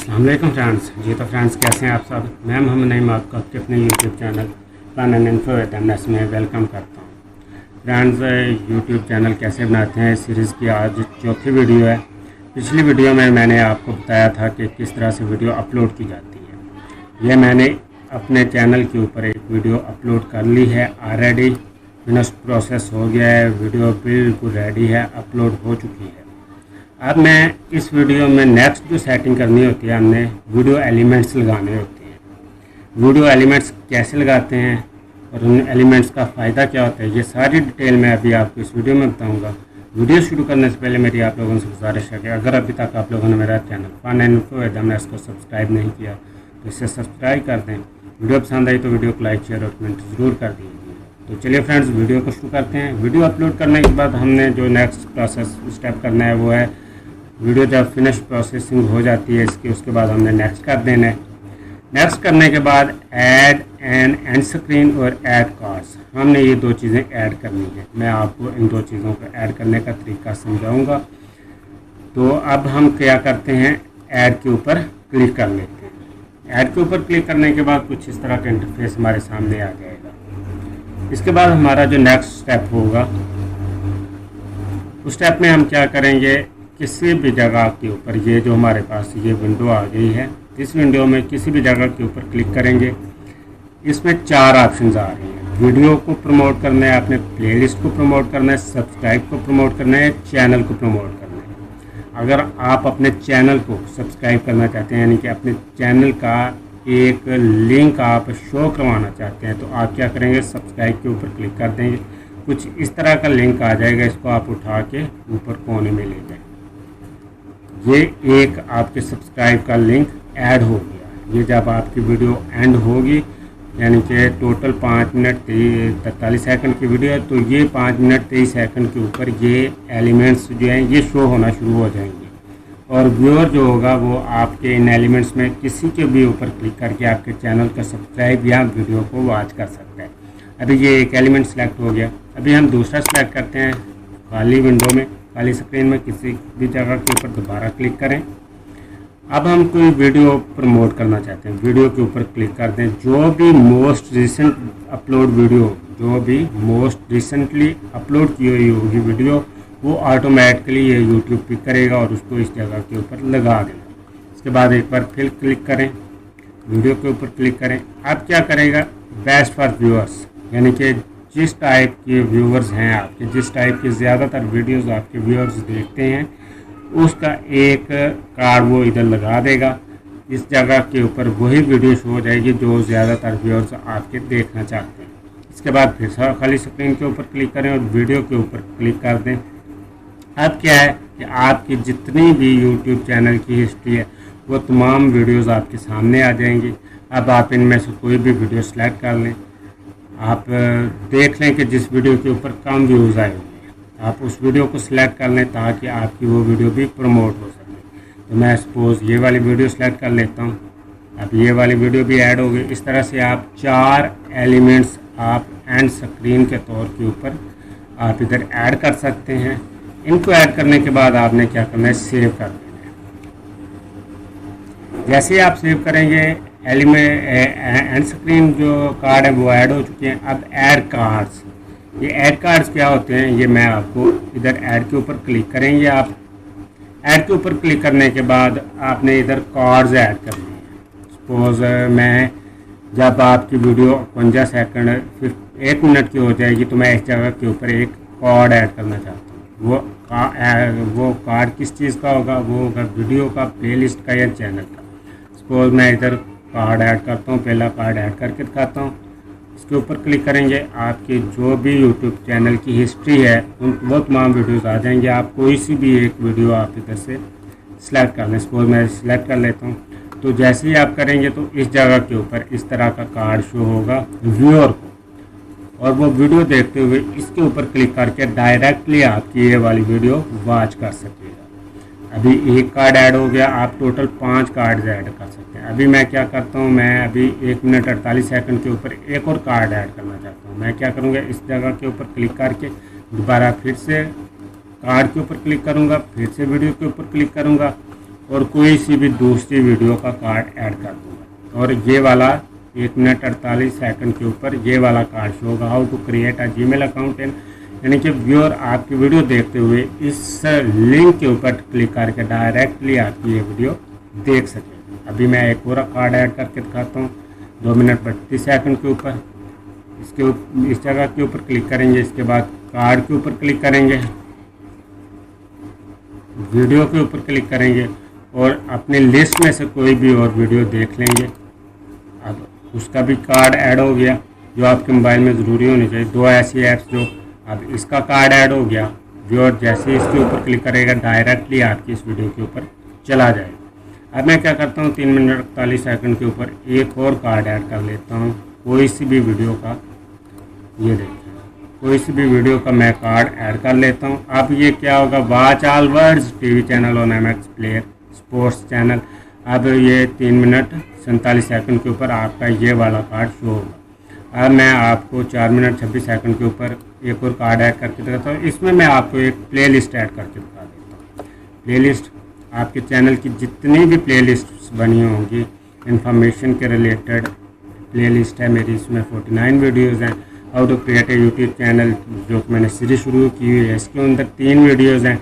अस्सलाम वालेकुम फ्रेंड्स। जी तो फ्रेंड्स, कैसे हैं आप सब। मैं मोहम्मद नईम आपको आपके अपने YouTube channel plan and info with MS में वेलकम करता हूं। फ्रेंड्स, यूट्यूब चैनल कैसे बनाते हैं सीरीज़ की आज चौथी वीडियो है। पिछली वीडियो में मैंने आपको बताया था कि किस तरह से वीडियो अपलोड की जाती है। यह मैंने अपने चैनल के ऊपर एक वीडियो अपलोड कर ली है, ऑलरेडी फिनिश प्रोसेस हो गया है, वीडियो बिल्कुल रेडी है, अपलोड हो चुकी है। अब मैं इस वीडियो में नेक्स्ट जो सेटिंग करनी होती है, हमने वीडियो एलिमेंट्स लगाने होते हैं। वीडियो एलिमेंट्स कैसे लगाते हैं और उन एलिमेंट्स का फ़ायदा क्या होता है, ये सारी डिटेल मैं अभी आपको इस वीडियो में बताऊंगा। वीडियो शुरू करने से पहले मेरी आप लोगों से गुजारिश है कि अगर अभी तक आप लोगों ने मेरा channel plan and info with MS को सब्सक्राइब नहीं किया तो इसे सब्सक्राइब कर दें। वीडियो पसंद आई तो वीडियो को लाइक शेयर और कमेंट ज़रूर कर दीजिए। तो चलिए फ्रेंड्स, वीडियो को शुरू करते हैं। वीडियो अपलोड करने के बाद हमने जो नेक्स्ट प्रोसेस स्टेप करना है वो है, वीडियो जब फिनिश प्रोसेसिंग हो जाती है इसकी, उसके बाद हमने नेक्स्ट कर देना है। नेक्स्ट करने के बाद ऐड एंड स्क्रीन और ऐड कार्ड्स, हमने ये दो चीज़ें ऐड करनी है। मैं आपको इन दो चीज़ों को ऐड करने का तरीका समझाऊंगा। तो अब हम क्या करते हैं, ऐड के ऊपर क्लिक कर लेते हैं। ऐड के ऊपर क्लिक करने के बाद कुछ इस तरह का इंटरफेस हमारे सामने आ जाएगा। इसके बाद हमारा जो नेक्स्ट स्टेप होगा, उस स्टेप में हम क्या करेंगे, किसी भी जगह के ऊपर, ये जो हमारे पास ये विंडो आ गई है, इस विंडो में किसी भी जगह के ऊपर क्लिक करेंगे। इसमें चार ऑप्शंस आ रही हैं। वीडियो को प्रमोट करना है, अपने प्लेलिस्ट को प्रमोट करना है, सब्सक्राइब को प्रमोट करना है, चैनल को प्रमोट करना है। अगर आप अपने चैनल को सब्सक्राइब करना चाहते हैं, यानी कि अपने चैनल का एक लिंक आप शो करवाना चाहते हैं, तो आप क्या करेंगे, सब्सक्राइब के ऊपर क्लिक कर देंगे। कुछ इस तरह का लिंक आ जाएगा, इसको आप उठा के ऊपर कोने में ले जाएंगे। ये एक आपके सब्सक्राइब का लिंक ऐड हो गया। ये जब आपकी वीडियो एंड होगी, यानी कि टोटल 5 मिनट 43 सेकंड की वीडियो है, तो ये 5 मिनट 23 सेकंड के ऊपर ये एलिमेंट्स जो हैं ये शो होना शुरू हो जाएंगे। और व्यूअर जो होगा वो आपके इन एलिमेंट्स में किसी के भी ऊपर क्लिक करके आपके चैनल का सब्सक्राइब या वीडियो को वॉच कर सकता है। अभी ये एक एलिमेंट सेलेक्ट हो गया। अभी हम दूसरा सेलेक्ट करते हैं। खाली विंडो में, खाली स्क्रीन में किसी भी जगह के ऊपर दोबारा क्लिक करें। अब हम कोई वीडियो प्रमोट करना चाहते हैं, वीडियो के ऊपर क्लिक कर दें। जो भी मोस्ट रिसेंट अपलोड वीडियो, जो भी मोस्ट रिसेंटली अपलोड की हुई होगी वीडियो, वो ऑटोमेटिकली ये यूट्यूब पिक करेगा और उसको इस जगह के ऊपर लगा देगा। इसके बाद एक बार फिर क्लिक करें, वीडियो के ऊपर क्लिक करें। अब क्या करेगा, बेस्ट फॉर व्यूअर्स, यानी कि जिस टाइप के व्यूअर्स हैं आपके, जिस टाइप के ज़्यादातर वीडियोस आपके व्यूअर्स देखते हैं, उसका एक कार्ड वो इधर लगा देगा। इस जगह के ऊपर वही वीडियो शो हो जाएगी जो ज़्यादातर व्यूअर्स आपके देखना चाहते हैं। इसके बाद फिर से खाली स्क्रीन के ऊपर क्लिक करें और वीडियो के ऊपर क्लिक कर दें। अब क्या है कि आपकी जितनी भी यूट्यूब चैनल की हिस्ट्री है वो तमाम वीडियोज़ आपके सामने आ जाएंगी। अब आप इनमें से कोई भी वीडियो सेलेक्ट कर लें। आप देख लें कि जिस वीडियो के ऊपर कम व्यूज़ आए हुए हैं, आप उस वीडियो को सिलेक्ट कर लें ताकि आपकी वो वीडियो भी प्रमोट हो सके। तो मैं सपोज़ ये वाली वीडियो सेलेक्ट कर लेता हूँ। अब ये वाली वीडियो भी ऐड हो गई। इस तरह से आप 4 एलिमेंट्स आप एंड स्क्रीन के तौर के ऊपर आप इधर ऐड कर सकते हैं। इनको ऐड करने के बाद आपने क्या करना है, सेव कर देना है। जैसे ही आप सेव करेंगे, एंड स्क्रीन जो कार्ड है वो ऐड हो चुके हैं। अब ऐड कार्ड्स, ये ऐड कार्ड्स क्या होते हैं, ये मैं आपको इधर ऐड के ऊपर क्लिक करेंगे। आप ऐड के ऊपर क्लिक करने के बाद आपने इधर कार्ड्स ऐड करने हैं। सपोज मैं जब आपकी वीडियो 52 सेकंड 1 मिनट की हो जाएगी, तो मैं इस जगह के ऊपर एक कार्ड ऐड करना चाहता हूँ। वो कार्ड किस चीज़ का होगा, वो होगा वीडियो का, प्लेलिस्ट का या चैनल का। सपोज मैं इधर कार्ड ऐड करता हूँ, पहला कार्ड ऐड करके दिखाता हूँ। इसके ऊपर क्लिक करेंगे, आपकी जो भी यूट्यूब चैनल की हिस्ट्री है वो तमाम वीडियोस आ जाएंगे। आप कोई सी भी एक वीडियो आप इधर से सिलेक्ट कर लें। सपोज मैं सिलेक्ट कर लेता हूँ। तो जैसे ही आप करेंगे तो इस जगह के ऊपर इस तरह का कार्ड शो होगा व्यूअर को, और वो वीडियो देखते हुए इसके ऊपर क्लिक करके डायरेक्टली आपकी ये वाली वीडियो वॉच कर सकेगा। अभी एक कार्ड ऐड हो गया, आप टोटल 5 कार्ड ऐड कर सकते हैं। अभी मैं क्या करता हूँ, मैं अभी 1 मिनट 48 सेकंड के ऊपर एक और कार्ड ऐड करना चाहता हूँ। मैं क्या करूँगा, इस जगह के ऊपर क्लिक करके दोबारा फिर से कार्ड के ऊपर क्लिक करूँगा, फिर से वीडियो के ऊपर क्लिक करूँगा और कोई सी भी दूसरी वीडियो का कार्ड ऐड कर दूंगा। और ये वाला 1 मिनट 48 सेकंड के ऊपर ये वाला कार्ड शो होगा, how to create a Gmail account. यानी कि व्यूअर आपकी वीडियो देखते हुए इस लिंक के ऊपर क्लिक करके डायरेक्टली आपकी ये वीडियो देख सकें। अभी मैं एक और कार्ड ऐड करके दिखाता हूँ 2 मिनट 32 सेकंड के ऊपर। इस जगह के ऊपर क्लिक करेंगे, इसके बाद कार्ड के ऊपर क्लिक करेंगे, वीडियो के ऊपर क्लिक करेंगे और अपनी लिस्ट में से कोई भी और वीडियो देख लेंगे। अब उसका भी कार्ड ऐड हो गया जो आपके मोबाइल में ज़रूरी होनी चाहिए। 2 ऐसी ऐप्स जो, अब इसका कार्ड ऐड हो गया व्यूअर जैसे इसके ऊपर क्लिक करेगा डायरेक्टली आपकी इस वीडियो के ऊपर चला जाएगा। अब मैं क्या करता हूँ 3 मिनट 48 सेकंड के ऊपर एक और कार्ड ऐड कर लेता हूँ, कोई सी भी वीडियो का। ये देखिए कोई सी भी वीडियो का मैं कार्ड ऐड कर लेता हूँ। अब ये क्या होगा, watch all words TV channel on MX player sports channel. अब ये 3 मिनट 47 सेकंड के ऊपर आपका ये वाला कार्ड शो होगा। अब मैं आपको 4 मिनट 26 सेकंड के ऊपर एक और कार्ड ऐड करके दिखाता हूँ। इसमें मैं आपको एक प्लेलिस्ट ऐड करके दिखा देता हूँ। प्लेलिस्ट आपके चैनल की जितनी भी प्लेलिस्ट बनी होंगी इन्फॉर्मेशन के रिलेटेड प्लेलिस्ट है मेरी। इसमें 49 वीडियोज़ हैं। How to create a YouTube channel जो कि मैंने सीरीज शुरू की हुई है, इसके अंदर 3 वीडियोज़ हैं।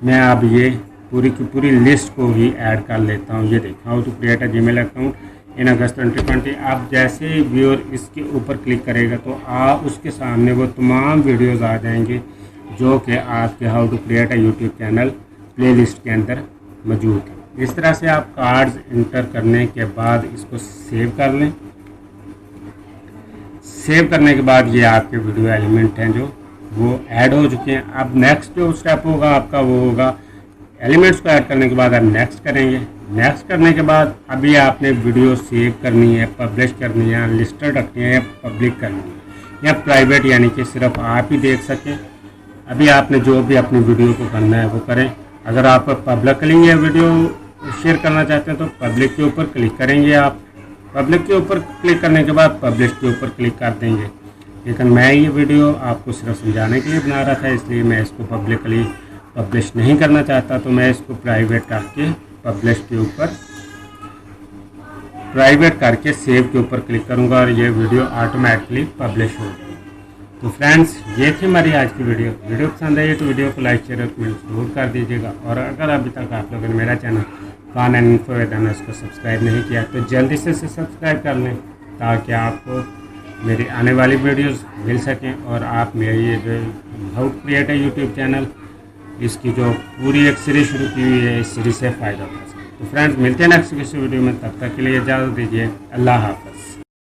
मैं अब ये पूरी की पूरी लिस्ट को ही ऐड कर लेता हूँ। ये देखो how to create a Gmail account in August 2020। आप जैसे ही व्यूअर इसके ऊपर क्लिक करेगा तो आप उसके सामने वो तमाम वीडियोज़ आ जाएंगे जो कि आपके how to create a YouTube channel playlist के अंदर मौजूद है। इस तरह से आप कार्ड्स इंटर करने के बाद इसको सेव कर लें। सेव करने के बाद ये आपके वीडियो एलिमेंट हैं जो वो ऐड हो चुके हैं। अब नेक्स्ट जो स्टेप होगा आपका वो होगा एलिमेंट्स को ऐड करने के बाद आप नेक्स्ट करेंगे। नेक्स्ट करने के बाद अभी आपने वीडियो सेव करनी है, पब्लिश करनी है, लिस्टेड रखनी है या पब्लिक करनी है या प्राइवेट, यानी कि सिर्फ आप ही देख सकें। अभी आपने जो भी अपनी वीडियो को करना है वो करें। अगर आप पब्लिकली ये वीडियो शेयर करना चाहते हैं तो पब्लिक के ऊपर क्लिक करेंगे। आप पब्लिक के ऊपर क्लिक करने के बाद पब्लिश के ऊपर क्लिक कर देंगे। लेकिन मैं ये वीडियो आपको सिर्फ समझाने के लिए बना रहा था, इसलिए मैं इसको पब्लिकली पब्लिश नहीं करना चाहता, तो मैं इसको प्राइवेट करके पब्लिश के ऊपर प्राइवेट करके सेव के ऊपर क्लिक करूंगा और ये वीडियो ऑटोमेटिकली पब्लिश हो जाएगी। तो फ्रेंड्स ये थी हमारी आज की वीडियो पसंद आई तो वीडियो को लाइक शेयर और कमेंट जरूर कर दीजिएगा। और अगर अभी तक आप लोगों ने मेरा channel fun and info with Anas को सब्सक्राइब नहीं किया तो जल्दी से सब्सक्राइब कर लें ताकि आपको मेरी आने वाली वीडियोस मिल सकें और आप मेरी ये जो how to create a YouTube channel इसकी जो पूरी एक सीरीज शुरू की हुई है इस सीरीज से फ़ायदा उठा सकें। तो फ्रेंड्स मिलते हैं नेक्स्ट किसी वीडियो में, तब तक के लिए इजाज़त दीजिए। अल्लाह हाफ़िज़।